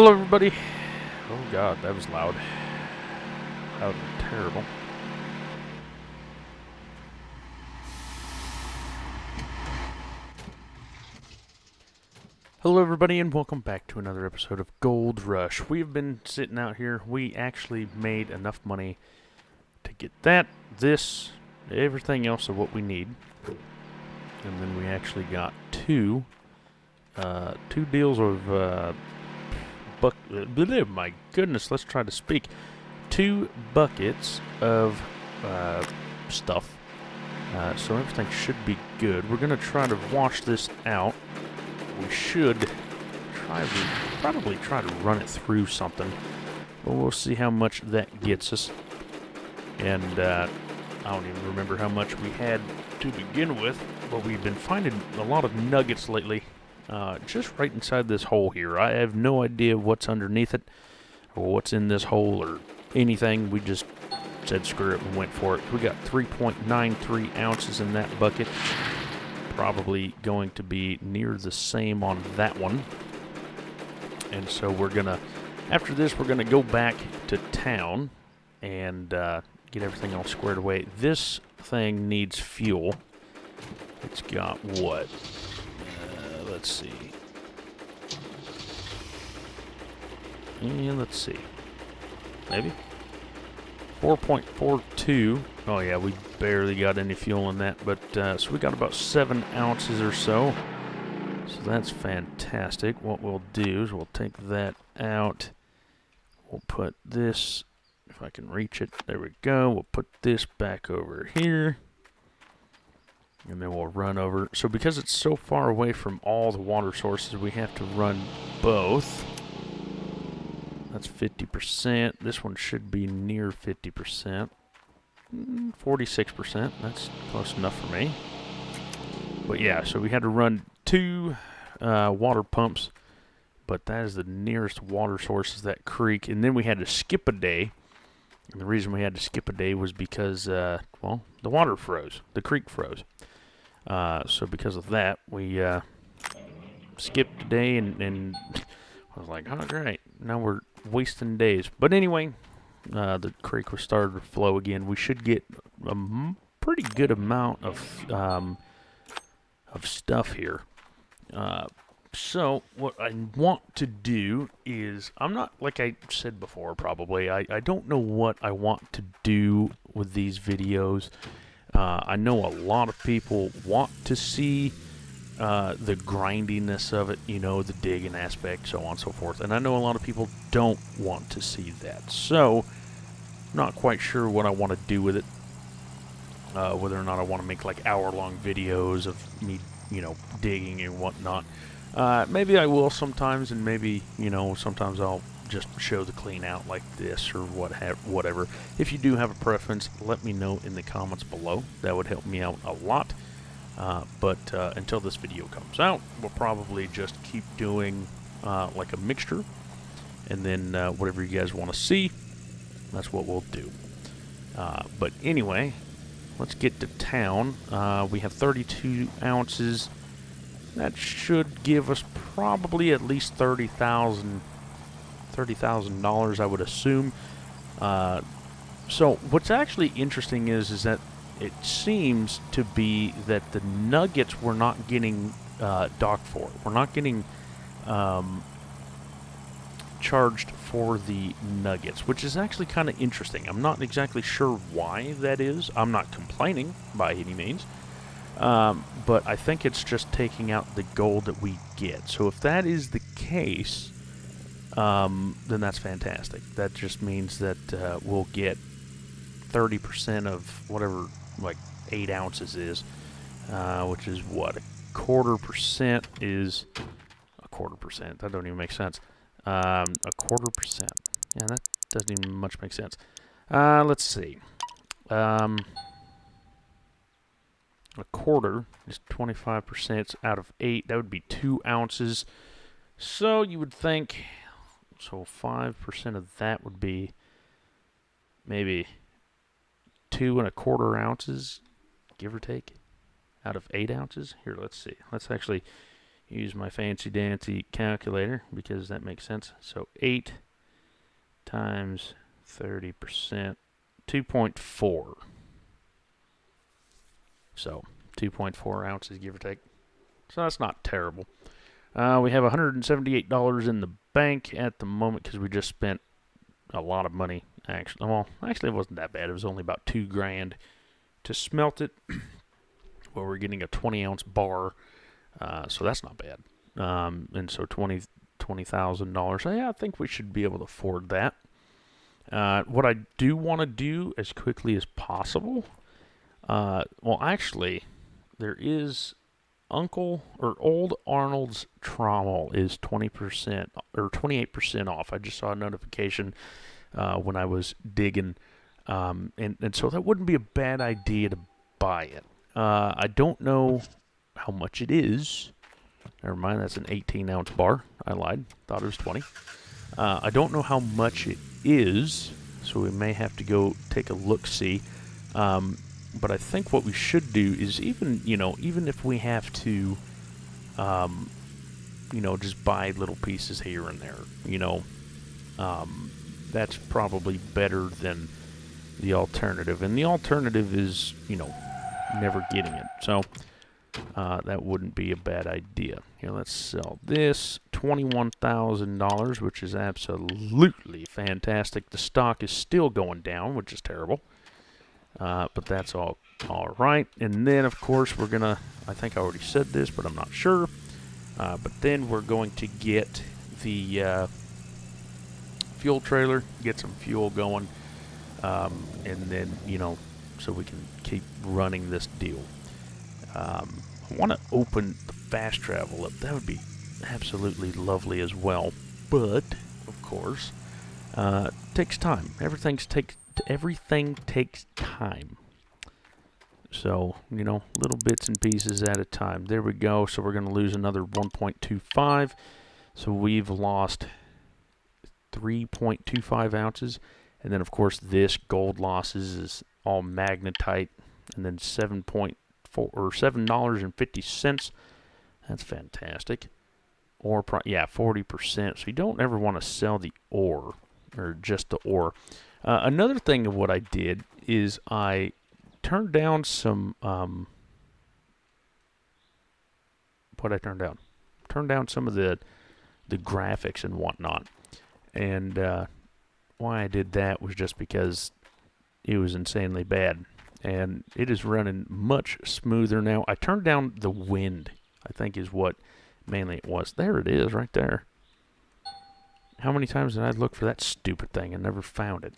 Hello, everybody. Oh, God, that was loud. Loud and terrible. Hello, everybody, and welcome back to another episode of Gold Rush. We've been sitting out here. We actually made enough money to get that, this, everything else of what we need. And then we actually got two deals of, my goodness, let's try to speak. 2 buckets of, stuff. So everything should be good. We're going to try to wash this out. We should probably try to run it through something. But we'll see how much that gets us. And I don't even remember how much we had to begin with. But we've been finding a lot of nuggets lately. Just right inside this hole here. I have no idea what's underneath it. Or what's in this hole or anything. We just said screw it and went for it. We got 3.93 ounces in that bucket. Probably going to be near the same on that one. And so we're gonna, after this, we're gonna go back to town and get everything all squared away. This thing needs fuel. It's got what? Let's see. And let's see. Maybe 4.42. Oh yeah, we barely got any fuel in that, but so we got about 7 ounces or so. So that's fantastic. What we'll do is we'll take that out. We'll put this, if I can reach it, there we go. We'll put this back over here. And then we'll run over. So because it's so far away from all the water sources, we have to run both. That's 50%. This one should be near 50%. 46%. That's close enough for me. But yeah, so we had to run 2 water pumps. But that is the nearest water source is that creek. And then we had to skip a day. And the reason we had to skip a day was because, well, the water froze. The creek froze. So because of that, we skipped a day and I was like, all right, now we're wasting days. But anyway, the creek was started to flow again. We should get a pretty good amount of stuff here. So what I want to do is, I'm not, like I said before probably, I don't know what I want to do with these videos. I know a lot of people want to see the grindiness of it, you know, the digging aspect, so on and so forth. And I know a lot of people don't want to see that. So, not quite sure what I want to do with it. Whether or not I want to make like hour-long videos of me, you know, digging and whatnot. Maybe I will sometimes, and maybe, you know, sometimes I'll just show the clean out like this or whatever. If you do have a preference, let me know in the comments below. That would help me out a lot. But until this video comes out, we'll probably just keep doing like a mixture. And then whatever you guys want to see, that's what we'll do. But anyway, let's get to town. We have 32 ounces. That should give us probably at least $30,000, I would assume. So what's actually interesting is that it seems to be that the nuggets we're not getting docked for. We're not getting charged for the nuggets, which is actually kind of interesting. I'm not exactly sure why that is. I'm not complaining by any means. But I think it's just taking out the gold that we get. So if that is the case, then that's fantastic. That just means that we'll get 30% of whatever, like 8 ounces is, which is what, a quarter percent is a quarter percent. That don't even make sense. A quarter percent. Yeah, that doesn't even much make sense. Let's see. A quarter is 25% out of 8. That would be 2 ounces. So you would think, so 5% of that would be maybe 2 1/4 ounces, give or take, out of 8 ounces. Here, let's see. Let's actually use my fancy dancy calculator because that makes sense. So 8 times 30%, 2.4. So 2.4 ounces, give or take. So that's not terrible. We have $178 in the bank at the moment because we just spent a lot of money. Actually, it wasn't that bad. It was only about $2,000 to smelt it. Well, we're getting a 20-ounce bar, so that's not bad. And so $20,000. Yeah, I think we should be able to afford that. What I do want to do as quickly as possible. Actually, there is Old Arnold's Trommel is 20% or 28% off. I just saw a notification when I was digging, and so that wouldn't be a bad idea to buy it. I don't know how much it is. Never mind, that's an 18-ounce bar. I lied. Thought it was 20. I don't know how much it is, so we may have to go take a look-see. But I think what we should do is even if we have to, just buy little pieces here and there, that's probably better than the alternative. And the alternative is, never getting it. So that wouldn't be a bad idea. Here, let's sell this. $21,000, which is absolutely fantastic. The stock is still going down, which is terrible. But that's all right. And then, of course, we're going to, I think I already said this, but I'm not sure. But then we're going to get the fuel trailer, get some fuel going, and then, so we can keep running this deal. I want to open the fast travel up. That would be absolutely lovely as well. But, of course, takes time. Everything takes time. So, little bits and pieces at a time. There we go. So we're going to lose another 1.25. So we've lost 3.25 ounces. And then, of course, this gold losses is all magnetite. And then $7.50. That's fantastic. Or, 40%. So you don't ever want to sell the ore, or just the ore. Another thing of what I did is I turned down some, Turned down some of the graphics and whatnot. And why I did that was just because it was insanely bad. And it is running much smoother now. I turned down the wind, I think is what mainly it was. There it is, right there. How many times did I look for that stupid thing and never found it?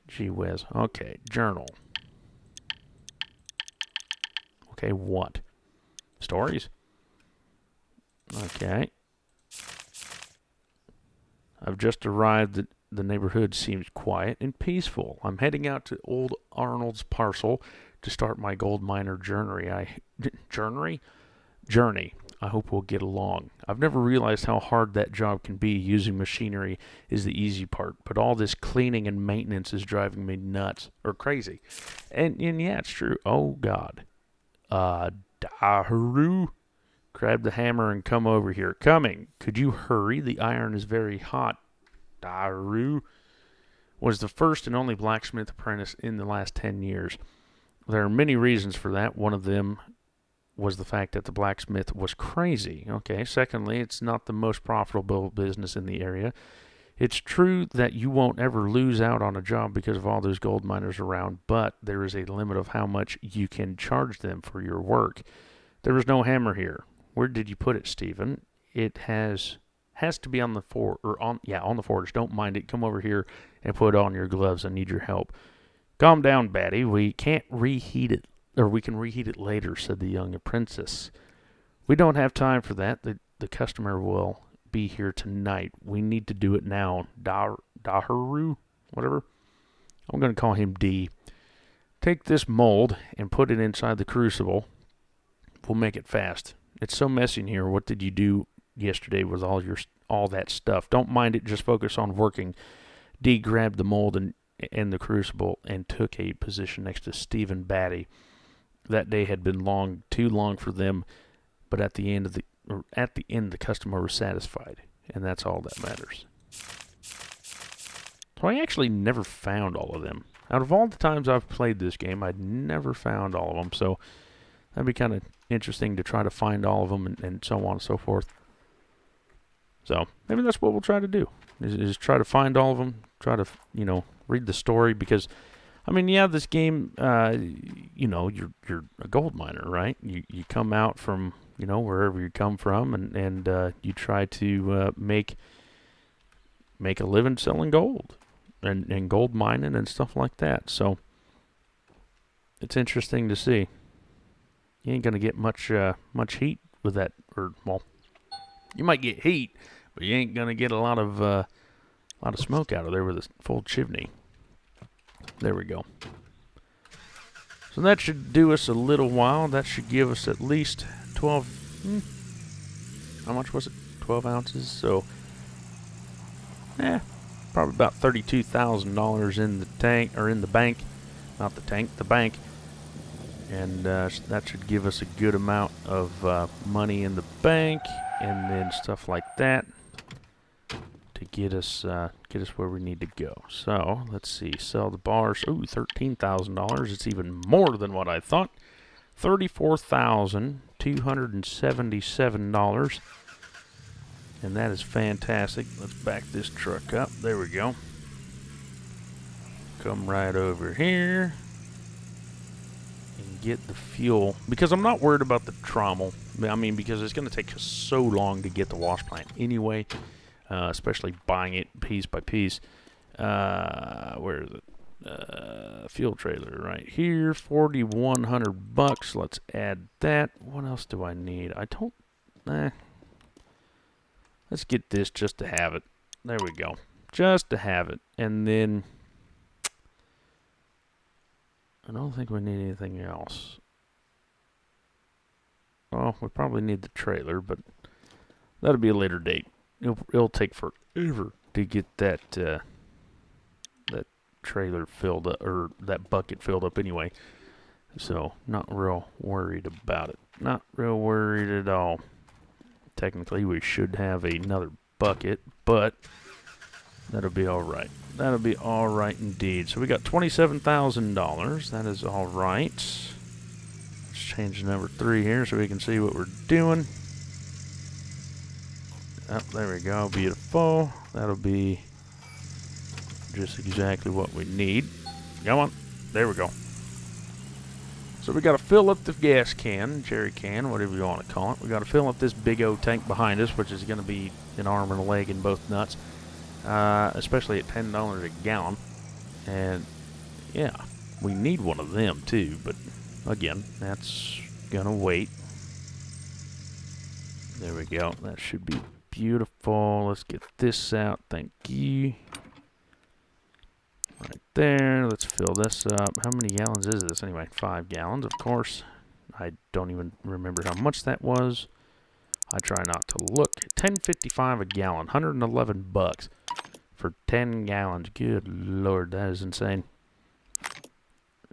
Gee whiz. Okay, journal. Okay, what? Stories? Okay. I've just arrived. The neighborhood seems quiet and peaceful. I'm heading out to Old Arnold's parcel to start my gold miner journey. Journey. I hope we'll get along. I've never realized how hard that job can be. Using machinery is the easy part, but all this cleaning and maintenance is driving me nuts or crazy. And yeah, it's true. Oh God. Daharu, grab the hammer and come over here. Coming. Could you hurry? The iron is very hot. Daharu was the first and only blacksmith apprentice in the last 10 years. There are many reasons for that. One of them was the fact that the blacksmith was crazy. Okay. Secondly, it's not the most profitable business in the area. It's true that you won't ever lose out on a job because of all those gold miners around, but there is a limit of how much you can charge them for your work. There is no hammer here. Where did you put it, Stephen? It has to be on the on the forge. Don't mind it. Come over here and put on your gloves. I need your help. Calm down, Batty. We can't reheat it, or we can reheat it later, said the young apprentice. We don't have time for that. The customer will be here tonight. We need to do it now. Daharu, whatever. I'm going to call him D. Take this mold and put it inside the crucible. We'll make it fast. It's so messy in here. What did you do yesterday with all that stuff? Don't mind it. Just focus on working. D grabbed the mold and the crucible and took a position next to Stephen Batty. That day had been too long for them, but at the end of the or at the end, the customer was satisfied, and that's all that matters. So I actually never found all of them. Out of all the times I've played this game, I'd never found all of them. So that'd be kind of interesting to try to find all of them and so on and so forth. So maybe that's what we'll try to do, is try to find all of them, try to, read the story, because, I mean, yeah, this game, you're a gold miner, right? You come out from, wherever you come from, and you try to make a living selling gold and gold mining and stuff like that. So it's interesting to see. You ain't gonna get much heat with that, or well, you might get heat, but you ain't gonna get a lot of smoke out of there with a full chimney. There we go. So that should do us a little while. That should give us at least 12. How much was it? 12 ounces. So, probably about $32,000 in the tank, or in the bank. Not the tank, the bank. And that should give us a good amount of money in the bank, and then stuff like that to get us where we need to go. So let's see, sell the bars. Ooh, $13,000. It's even more than what I thought. $34,277, and that is fantastic. Let's back this truck up. There we go. Come right over here and get the fuel, because I'm not worried about the trommel. I mean, because it's going to take us so long to get the wash plant anyway, especially buying it piece by piece. Where is it? Fuel trailer right here, $4,100. Let's add that. What else do I need? I don't. Let's get this just to have it. There we go, just to have it, and then I don't think we need anything else. Well, we probably need the trailer, but that'll be a later date. It'll take forever to get that trailer filled up, or that bucket filled up anyway. So not real worried about it. Not real worried at all. Technically, we should have another bucket, but that'll be all right. That'll be all right indeed. So we got $27,000. That is all right. Let's change the number 3 here so we can see what we're doing. Oh, there we go. Beautiful. That'll be just exactly what we need. Come on. There we go. So we got to fill up the gas can, jerry can, whatever you want to call it. We got to fill up this big old tank behind us, which is going to be an arm and a leg in both nuts, especially at $10 a gallon. And yeah, we need one of them too, but again, that's going to wait. There we go. That should be beautiful. Let's get this out. Thank you. Right there. Let's fill this up. How many gallons is this anyway? 5 gallons, of course. I don't even remember how much that was. I try not to look. $10.55 a gallon. $111 for 10 gallons. Good Lord, that is insane.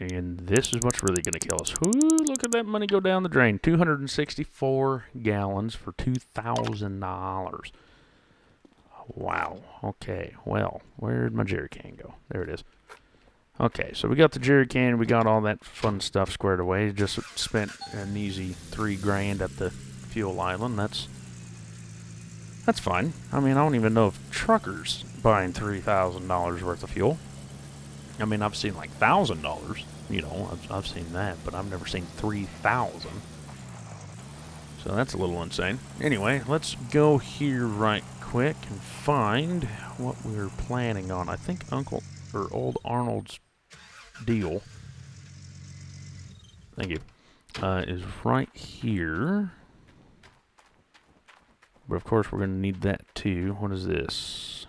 And this is what's really going to kill us. Ooh, look at that money go down the drain. 264 gallons for $2,000. Wow. Okay. Well, where'd my jerry can go? There it is. Okay, so we got the jerry can. We got all that fun stuff squared away. Just spent an easy $3,000 at the fuel island. That's fine. I mean, I don't even know if truckers buying $3,000 worth of fuel. I mean, I've seen like $1,000. You know, I've seen that, but I've never seen 3,000. So that's a little insane. Anyway, let's go here right quick and find what we're planning on. I think Old Arnold's deal, thank you, is right here. But of course we're going to need that too. What is this?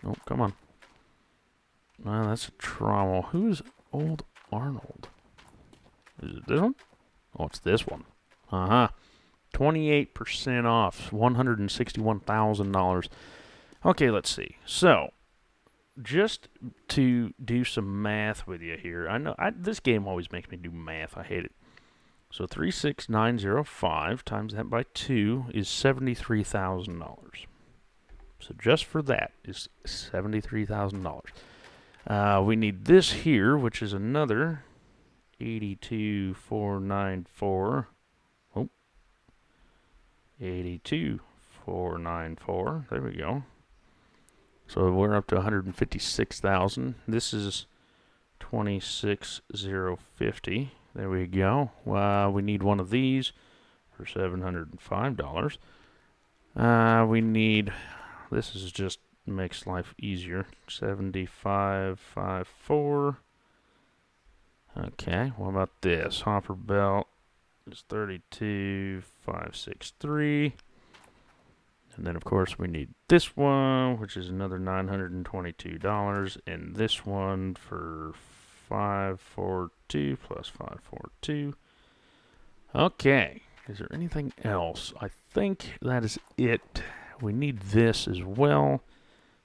Oh, come on. Well, that's a trommel. Who's Old Arnold? Is it this one? Oh, it's this one. 28% off, $161,000. Okay, let's see. So, just to do some math with you here. I know this game always makes me do math. I hate it. So 36905 times that by 2 is $73,000. So just for that is $73,000. We need this here, which is another 82,494. Oh, 82,494. There we go. So we're up to 156,000. This is 26,050. There we go. We need one of these for $705. We need, this is just makes life easier. 7554. Okay, what about this? Hopper belt is 32,563. And then, of course, we need this one, which is another $922. And this one for 542 plus 542. Okay, is there anything else? I think that is it. We need this as well.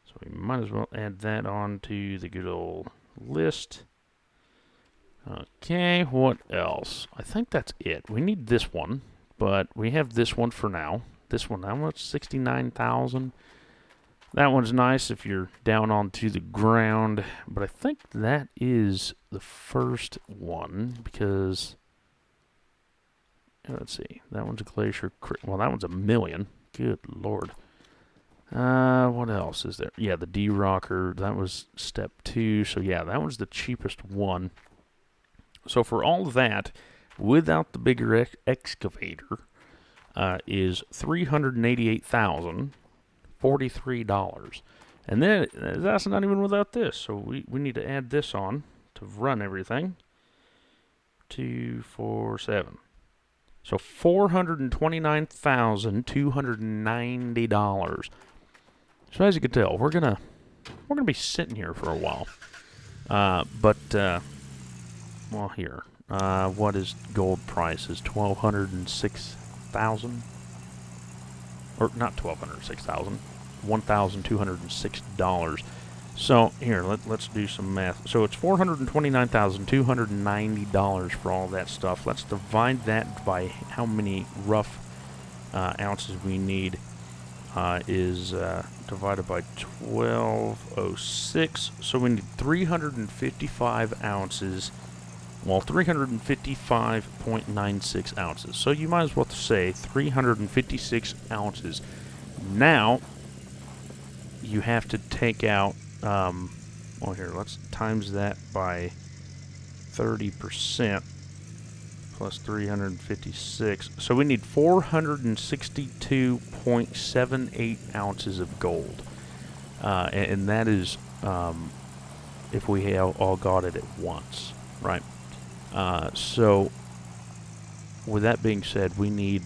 So we might as well add that on to the good old list. Okay, what else? I think that's it. We need this one, but we have this one for now. This one, how much? 69,000. That one's nice if you're down onto the ground, but I think that is the first one because, let's see, that one's a Glacier. Well, that one's $1 million. Good Lord. What else is there? Yeah, the D-Rocker, that was step 2. So yeah, that was the cheapest one. So for all that, without the bigger excavator, is $388,043. And then that's not even without this. So we need to add this on to run everything. 247. So $429,290. So as you can tell, we're gonna be sitting here for a while. Well, here. What is gold price? Is $1,206,000? Or not $1,206,000. $1,206. So here, let's do some math. So it's $429,290 for all that stuff. Let's divide that by how many rough ounces we need. Is divided by 1206. So we need 355 ounces. Well, 355.96 ounces. So you might as well say 356 ounces. Now, you have to take out, well, here, let's times that by 30% plus 356. So we need 462.78 ounces of gold. And that is if we all got it at once, right? So with that being said, we need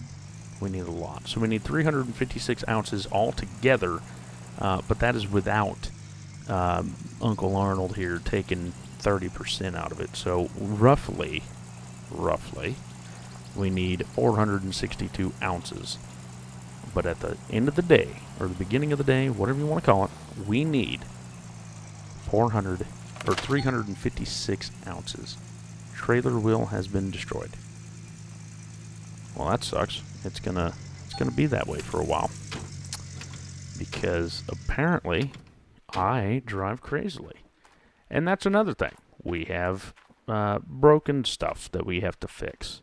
a lot. So we need 356 ounces altogether, but that is without Uncle Arnold here taking 30% out of it. So roughly, we need 462 ounces. But at the end of the day, or the beginning of the day, whatever you want to call it, we need 356 ounces. Trailer wheel has been destroyed. Well, that sucks. It's gonna be that way for a while. Because apparently I drive crazily. And that's another thing. We have broken stuff that we have to fix.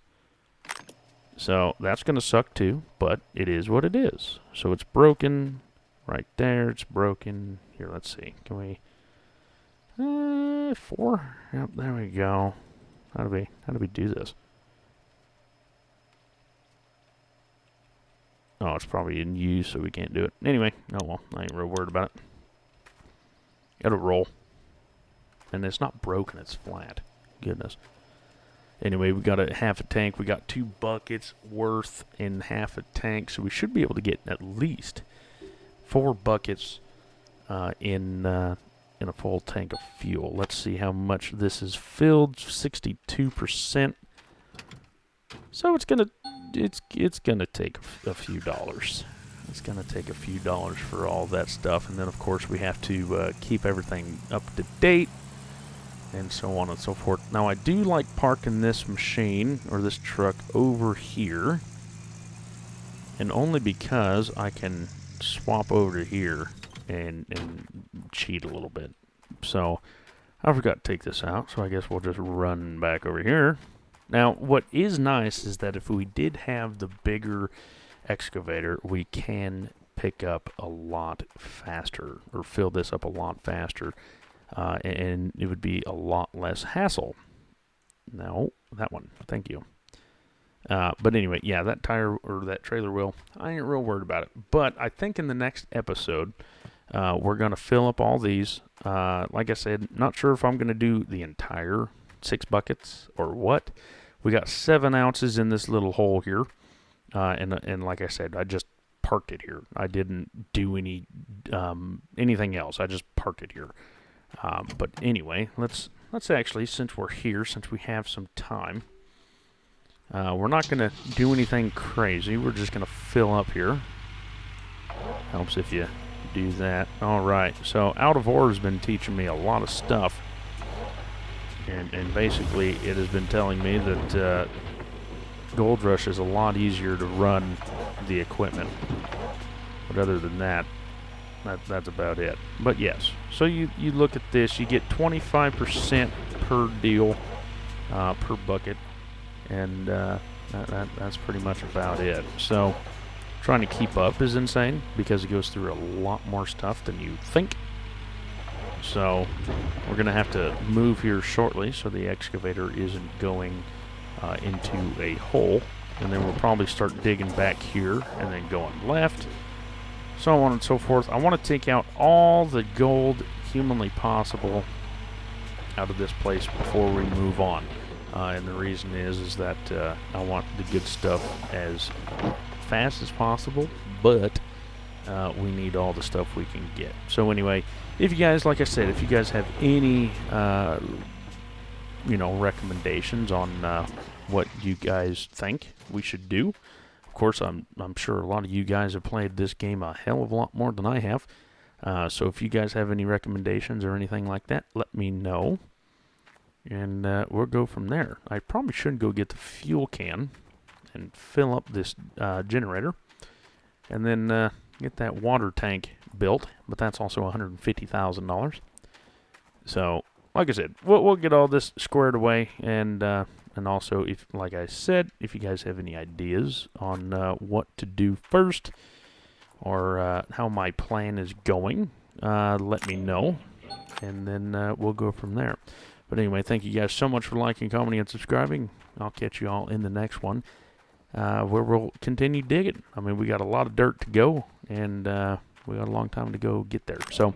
So that's going to suck too, but it is what it is. So it's broken right there. It's broken. Here, let's see. Can we... 4? Yep, there we go. How do we do this? Oh, it's probably in use, so we can't do it. Anyway, oh well, I ain't real worried about it. It'll roll. And it's not broken, it's flat. Goodness. Anyway, we got a half a tank. We got 2 buckets worth in half a tank, so we should be able to get at least 4 buckets in a full tank of fuel. Let's see how much this is filled. 62%. So it's gonna take a few dollars. It's gonna take a few dollars for all that stuff, and then of course we have to keep everything up to date. and so on and so forth. Now, I do like parking this machine, or this truck, over here, and only because I can swap over to here and cheat a little bit. So, I forgot to take this out, so I guess we'll just run back over here. Now, what is nice is that if we did have the bigger excavator, we can pick up a lot faster, or fill this up a lot faster, and it would be a lot less hassle. No, that one. Thank you. But anyway, yeah, that tire or that trailer wheel, I ain't real worried about it. But I think in the next episode, we're going to fill up all these. Like I said, not sure if I'm going to do the entire 6 buckets or what. We got 7 ounces in this little hole here. And like I said, I just parked it here. I didn't do anything else. I just parked it here. But anyway, let's actually, since we're here, since we have some time, we're not going to do anything crazy. We're just going to fill up here. Helps if you do that. All right. So Out of Ore has been teaching me a lot of stuff. And basically, it has been telling me that Gold Rush is a lot easier to run the equipment. But other than that, that's about it. But yes, so you look at this, you get 25% per deal, per bucket, and that's pretty much about it. So trying to keep up is insane because it goes through a lot more stuff than you think. So we're going to have to move here shortly so the excavator isn't going into a hole. And then we'll probably start digging back here and then going left. So on and so forth. I want to take out all the gold humanly possible out of this place before we move on. And the reason is that I want the good stuff as fast as possible, but we need all the stuff we can get. So anyway, if you guys, like I said, if you guys have any, recommendations on what you guys think we should do, of course, I'm sure a lot of you guys have played this game a hell of a lot more than I have. So if you guys have any recommendations or anything like that, let me know, and we'll go from there. I probably should go get the fuel can and fill up this generator, and then get that water tank built, but that's also $150,000. So, like I said, we'll get all this squared away, and also, if, like I said, if you guys have any ideas on what to do first, or how my plan is going, let me know, and then we'll go from there. But anyway, thank you guys so much for liking, commenting, and subscribing. I'll catch you all in the next one, where we'll continue digging. I mean, we got a lot of dirt to go, and we got a long time to go get there. So,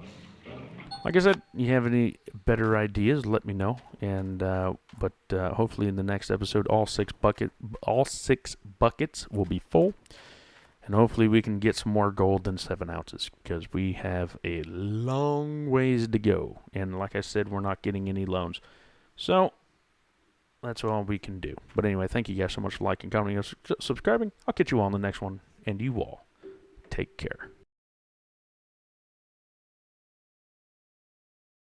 like I said, you have any better ideas, let me know. And but hopefully in the next episode, all six buckets will be full, and hopefully we can get some more gold than 7 ounces, because we have a long ways to go. And like I said, we're not getting any loans, so that's all we can do. But anyway, thank you guys so much for liking, commenting, and subscribing. I'll catch you all on the next one, and you all take care.